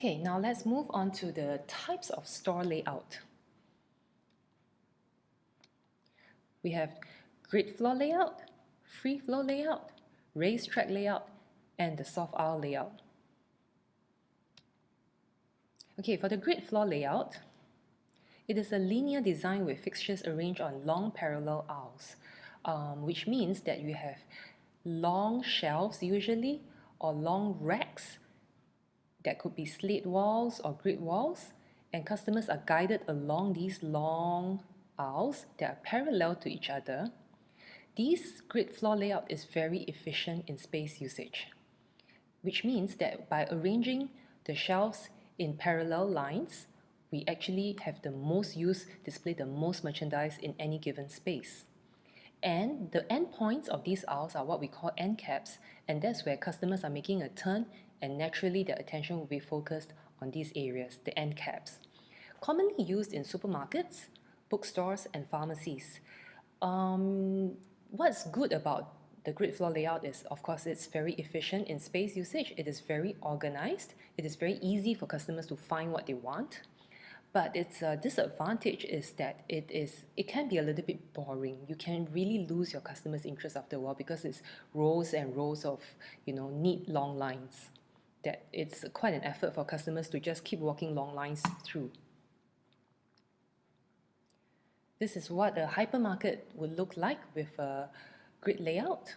Okay, now let's move on to the types of store layout. We have grid floor layout, free flow layout, racetrack layout, and the soft aisle layout. Okay, for the grid floor layout, it is a linear design with fixtures arranged on long parallel aisles, which means that you have long shelves usually, or long racks that could be slate walls or grid walls, and customers are guided along these long aisles that are parallel to each other. This grid floor layout is very efficient in space usage, which means that by arranging the shelves in parallel lines, we actually have the most use, display the most merchandise in any given space. And the endpoints of these aisles are what we call end caps, and that's where customers are making a turn, and naturally their attention will be focused on these areas, the end caps. Commonly used in supermarkets, bookstores, and pharmacies. What's good about the grid floor layout is, of course, it's very efficient in space usage. It is very organized. It is very easy for customers to find what they want. But its disadvantage is that it can be a little bit boring. You can really lose your customers' interest after a while because it's rows and rows of neat long lines. That it's quite an effort for customers to just keep walking long lines through. This is what a hypermarket would look like with a grid layout.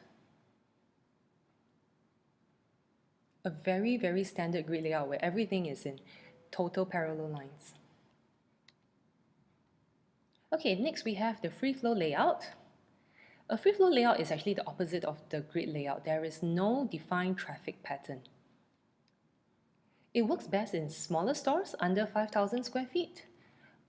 A very, very standard grid layout where everything is in total parallel lines. Okay, next we have the free flow layout. A free flow layout is actually the opposite of the grid layout. There is no defined traffic pattern. It works best in smaller stores under 5,000 square feet.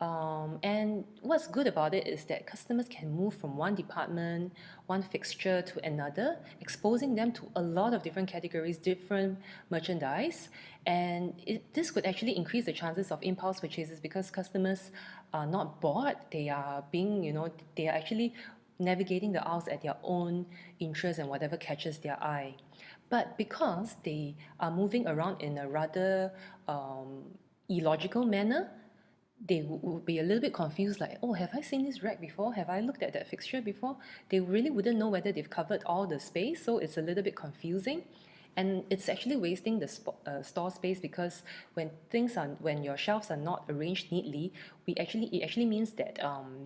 And what's good about it is that customers can move from one department, one fixture to another, exposing them to a lot of different categories, different merchandise. And this could actually increase the chances of impulse purchases because customers are not bored. They are they are actually navigating the aisles at their own interest and whatever catches their eye. But because they are moving around in a rather illogical manner, they would be a little bit confused, like, oh, have I seen this rack before? Have I looked at that fixture before? They really wouldn't know whether they've covered all the space, so it's a little bit confusing. And it's actually wasting the store space because when your shelves are not arranged neatly, it actually means that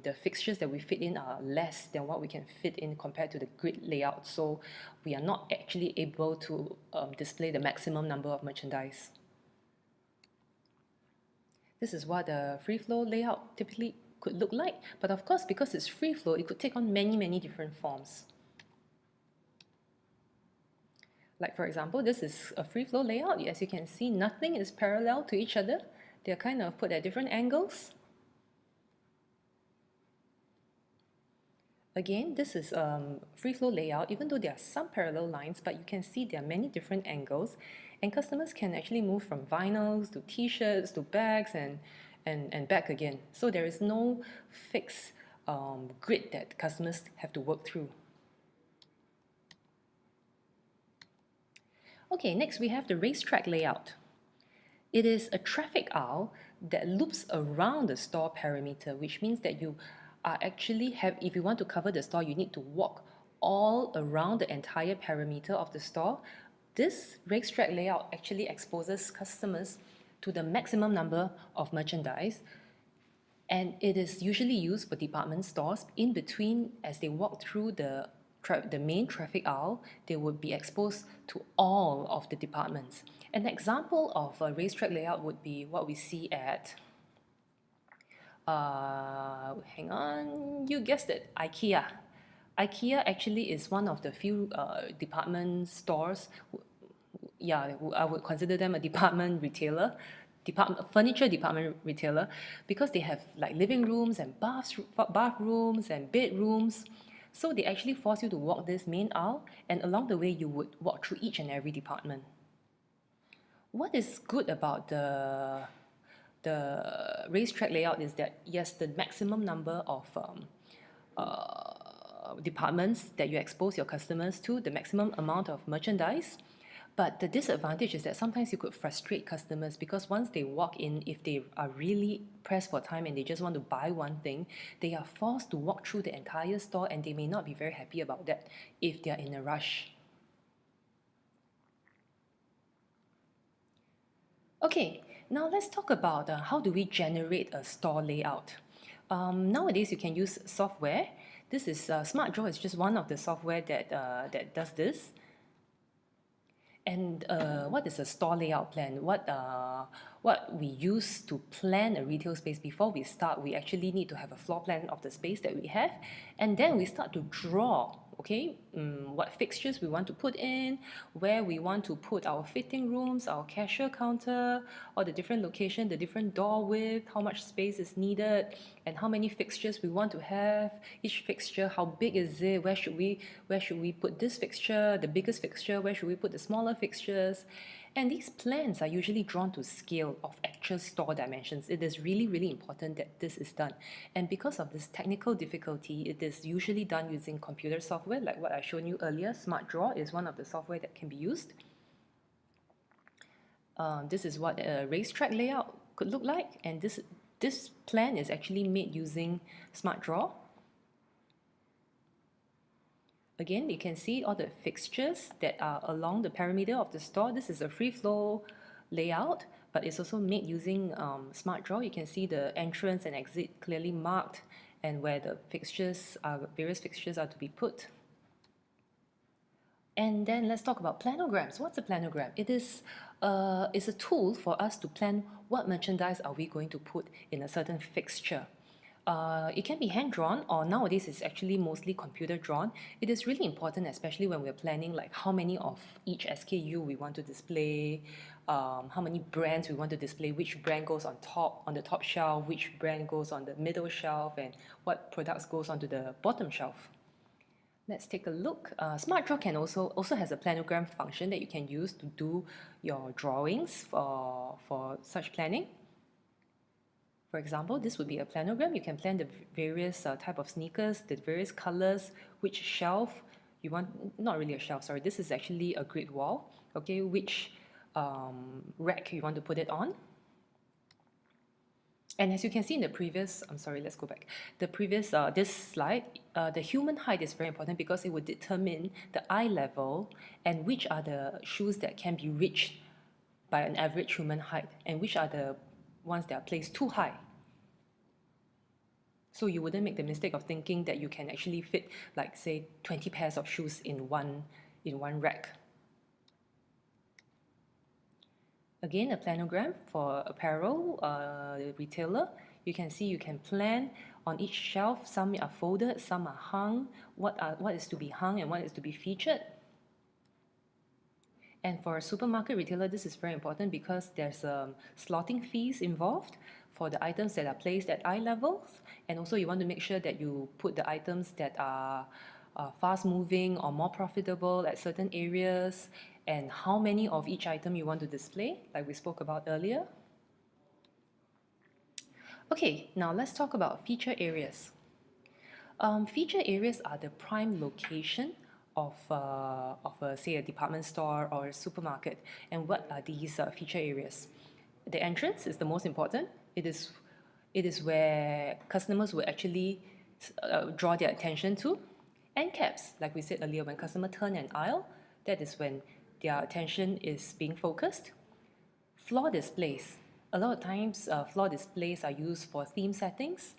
the fixtures that we fit in are less than what we can fit in compared to the grid layout. So we are not actually able to display the maximum number of merchandise. This is what a free flow layout typically could look like. But of course, because it's free flow, it could take on many, many different forms. Like for example, this is a free flow layout. As you can see, nothing is parallel to each other. They're kind of put at different angles. Again, this is free flow layout, even though there are some parallel lines, but you can see there are many different angles, and customers can actually move from vinyls to t-shirts to bags and back again. So there is no fixed grid that customers have to work through. Okay, next we have the racetrack layout. It is a traffic aisle that loops around the store perimeter, which means that you are actually if you want to cover the store, you need to walk all around the entire perimeter of the store. This racetrack layout actually exposes customers to the maximum number of merchandise, and it is usually used for department stores. In between, as they walk through the main traffic aisle, they would be exposed to all of the departments. An example of a racetrack layout would be what we see at, hang on, you guessed it, IKEA. IKEA actually is one of the few department stores, yeah, I would consider them a department retailer, furniture department retailer, because they have like living rooms and bathrooms and bedrooms. So they actually force you to walk this main aisle, and along the way you would walk through each and every department. What is good about the racetrack layout is that, yes, the maximum number of departments that you expose your customers to, the maximum amount of merchandise, But the disadvantage is that sometimes you could frustrate customers because once they walk in, if they are really pressed for time and they just want to buy one thing, they are forced to walk through the entire store and they may not be very happy about that if they are in a rush. Okay, now let's talk about how do we generate a store layout. Nowadays, you can use software. This is SmartDraw is just one of the software that does this. And what is a store layout plan? What we use to plan a retail space before we start, we actually need to have a floor plan of the space that we have, and then we start to draw, okay, what fixtures we want to put in, where we want to put our fitting rooms, our cashier counter, or the different location, the different door width, how much space is needed, and how many fixtures we want to have. Each fixture, how big is it? Where should we put this fixture, the biggest fixture? Where should we put the smaller fixtures? And these plans are usually drawn to scale of actual store dimensions. It is really, really important that this is done. And because of this technical difficulty, it is usually done using computer software, like what I showed you earlier. SmartDraw is one of the software that can be used. This is what a racetrack layout could look like. And this plan is actually made using SmartDraw. Again, you can see all the fixtures that are along the perimeter of the store. This is a free flow layout, but it's also made using SmartDraw. You can see the entrance and exit clearly marked and where the various fixtures are to be put. And then let's talk about planograms. What's a planogram? It's a tool for us to plan what merchandise are we going to put in a certain fixture. It can be hand-drawn, or nowadays it's actually mostly computer-drawn. It is really important, especially when we're planning like how many of each SKU we want to display, how many brands we want to display, which brand goes on the top shelf, which brand goes on the middle shelf, and what products goes onto the bottom shelf. Let's take a look. SmartDraw can also has a planogram function that you can use to do your drawings for such planning. For example, this would be a planogram. You can plan the various type of sneakers, the various colors, which shelf you want, not really a shelf, sorry, this is actually a grid wall, okay, which rack you want to put it on. And as you can see in the previous, I'm sorry, let's go back. The previous, this slide, the human height is very important because it would determine the eye level and which are the shoes that can be reached by an average human height and which are the ones that are placed too high. So you wouldn't make the mistake of thinking that you can actually fit, like say, 20 pairs of shoes in one rack. Again, a planogram for apparel retailer. You can see you can plan on each shelf. Some are folded, some are hung. What is to be hung and what is to be featured. And for a supermarket retailer, this is very important because there's slotting fees involved for the items that are placed at eye levels. And also you want to make sure that you put the items that are fast moving or more profitable at certain areas, and how many of each item you want to display, like we spoke about earlier. Okay, now let's talk about feature areas. Feature areas are the prime location of say a department store or a supermarket. And what are these feature areas? The entrance is the most important. It is where customers will actually draw their attention to. End caps, like we said earlier, when customers turn an aisle, that is when their attention is being focused. Floor displays. A lot of times, floor displays are used for theme settings.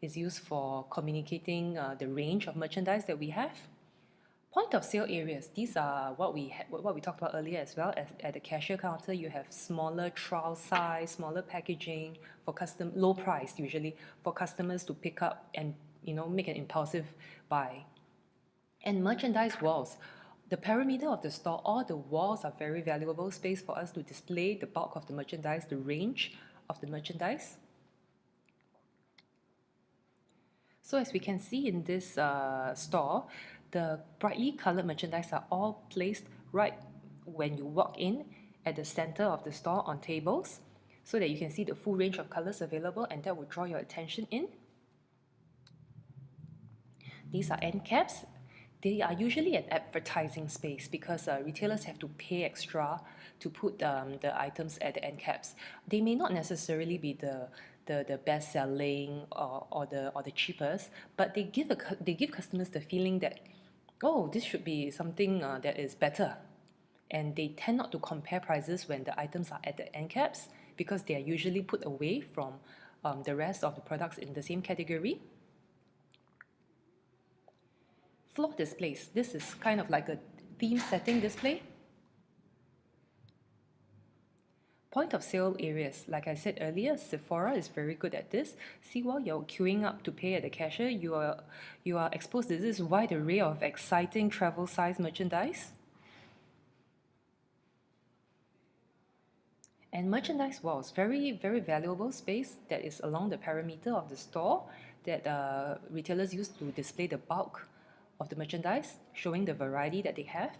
Is used for communicating the range of merchandise that we have. Point of sale areas. These are what we talked about earlier as well. At the cashier counter, you have smaller trial size, smaller packaging for low price usually for customers to pick up and make an impulsive buy. And merchandise walls. The perimeter of the store, all the walls are very valuable space for us to display the bulk of the merchandise, the range of the merchandise. So as we can see in this store, the brightly colored merchandise are all placed right when you walk in at the center of the store on tables so that you can see the full range of colors available, and that will draw your attention in. These are end caps. they are usually an advertising space because retailers have to pay extra to put the items at the end caps. They may not necessarily be the best selling or the cheapest, but they give customers the feeling that, oh, this should be something that is better. And they tend not to compare prices when the items are at the end caps because they are usually put away from the rest of the products in the same category. Floor displays. This is kind of like a theme setting display. Point of sale areas. Like I said earlier, Sephora is very good at this. See, while you're queuing up to pay at the cashier, you are exposed to this wide array of exciting travel size merchandise. And merchandise walls, very, very valuable space that is along the perimeter of the store that retailers use to display the bulk of the merchandise, showing the variety that they have.